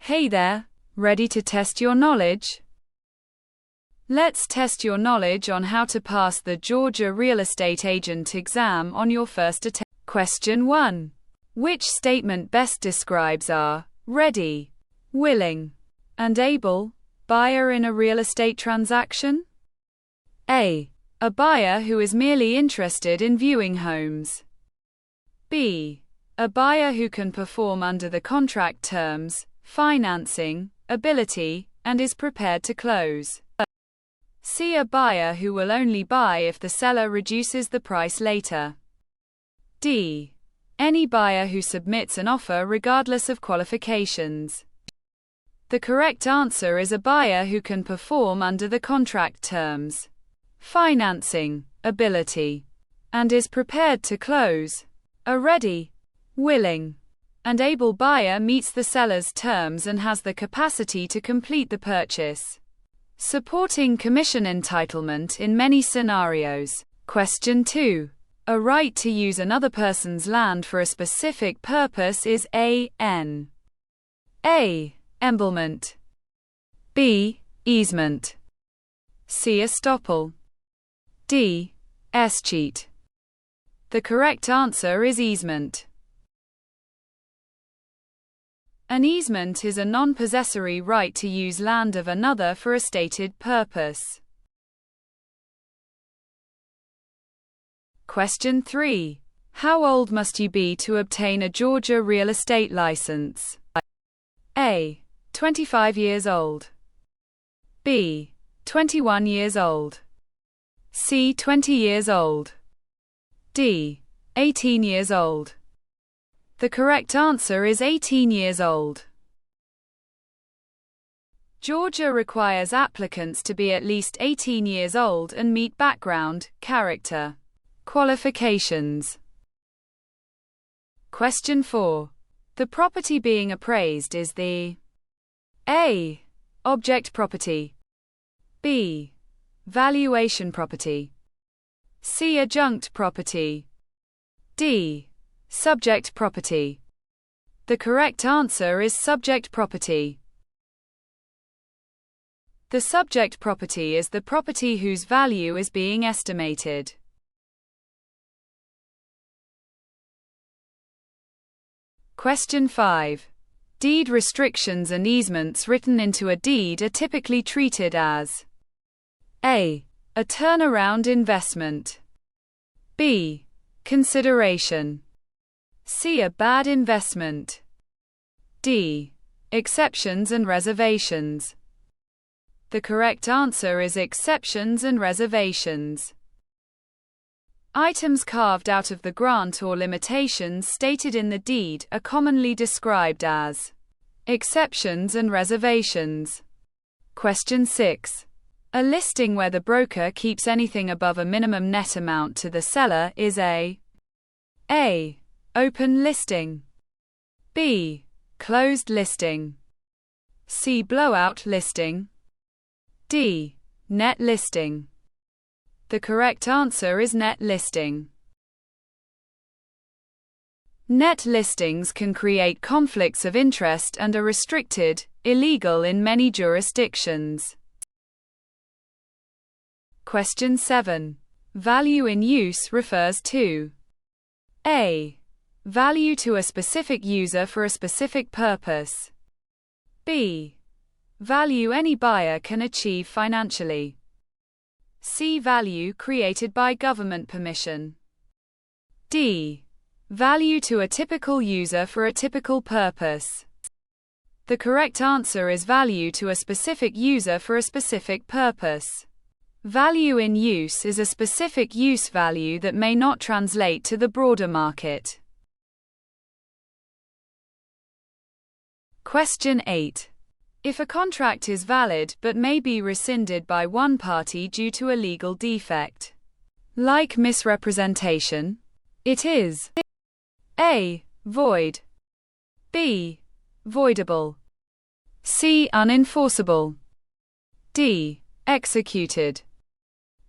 Hey there, ready to test your knowledge? Let's test your knowledge on how to pass the Georgia Real Estate Agent exam on your first attempt. Question 1. Which statement best describes a ready, willing, and able buyer in a real estate transaction? A. A buyer who is merely interested in viewing homes. B. A buyer who can perform under the contract terms, financing, ability, and is prepared to close. C. A buyer who will only buy if the seller reduces the price later. D. Any buyer who submits an offer regardless of qualifications. The correct answer is a buyer who can perform under the contract terms, financing, ability, and is prepared to close. A ready, willing, and able buyer meets the seller's terms and has the capacity to complete the purchase, supporting commission entitlement in many scenarios. Question 2. A right to use another person's land for a specific purpose is A. Embezzlement. B. Easement. C. Estoppel. D. Escheat. The correct answer is easement. An easement is a non-possessory right to use land of another for a stated purpose. Question 3. How old must you be to obtain a Georgia real estate license? A. 25 years old. B. 21 years old. C. 20 years old. D. 18 years old. The correct answer is 18 years old. Georgia requires applicants to be at least 18 years old and meet background, character, qualifications. Question 4. The property being appraised is the A. Object property. B. Valuation property. C. Adjunct property. D. Subject property. The correct answer is subject property. The subject property is the property whose value is being estimated. Question 5. Deed restrictions and easements written into a deed are typically treated as A. A turnaround investment. B. Consideration. C. A bad investment. D. Exceptions and reservations. The correct answer is exceptions and reservations. Items carved out of the grant or limitations stated in the deed are commonly described as exceptions and reservations. Question 6. A listing where the broker keeps anything above a minimum net amount to the seller is A. Open listing. B. Closed listing. C. Blowout listing. D. Net listing. The correct answer is net listing. Net listings can create conflicts of interest and are restricted, illegal in many jurisdictions. Question 7. Value in use refers to A. Value to a specific user for a specific purpose. B. Value any buyer can achieve financially. C. Value created by government permission. D. Value to a typical user for a typical purpose. The correct answer is value to a specific user for a specific purpose. Value in use is a specific use value that may not translate to the broader market. Question 8. If a contract is valid but may be rescinded by one party due to a legal defect, like misrepresentation, it is A. Void. B. Voidable. C. Unenforceable. D. Executed.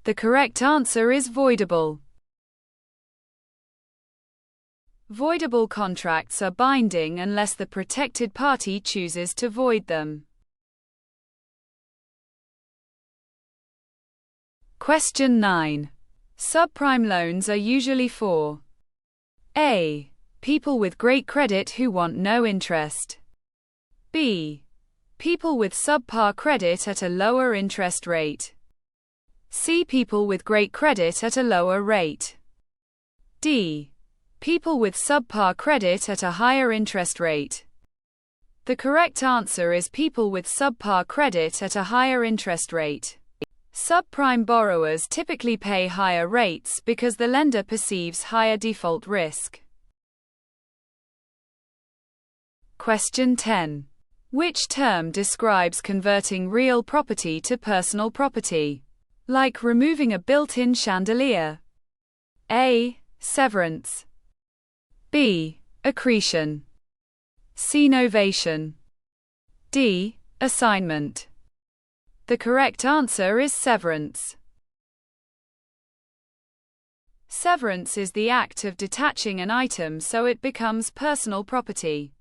The correct answer is voidable. Voidable contracts are binding unless the protected party chooses to void them. Question 9. Subprime loans are usually for A. People with great credit who want no interest. B. People with subpar credit at a lower interest rate. C. People with great credit at a lower rate. D. People with subpar credit at a higher interest rate. The correct answer is people with subpar credit at a higher interest rate. Subprime borrowers typically pay higher rates because the lender perceives higher default risk. Question 10. Which term describes converting real property to personal property? Like removing a built-in chandelier. A. Severance. B. Accretion. C. Novation. D. Assignment. The correct answer is severance. Severance is the act of detaching an item so it becomes personal property.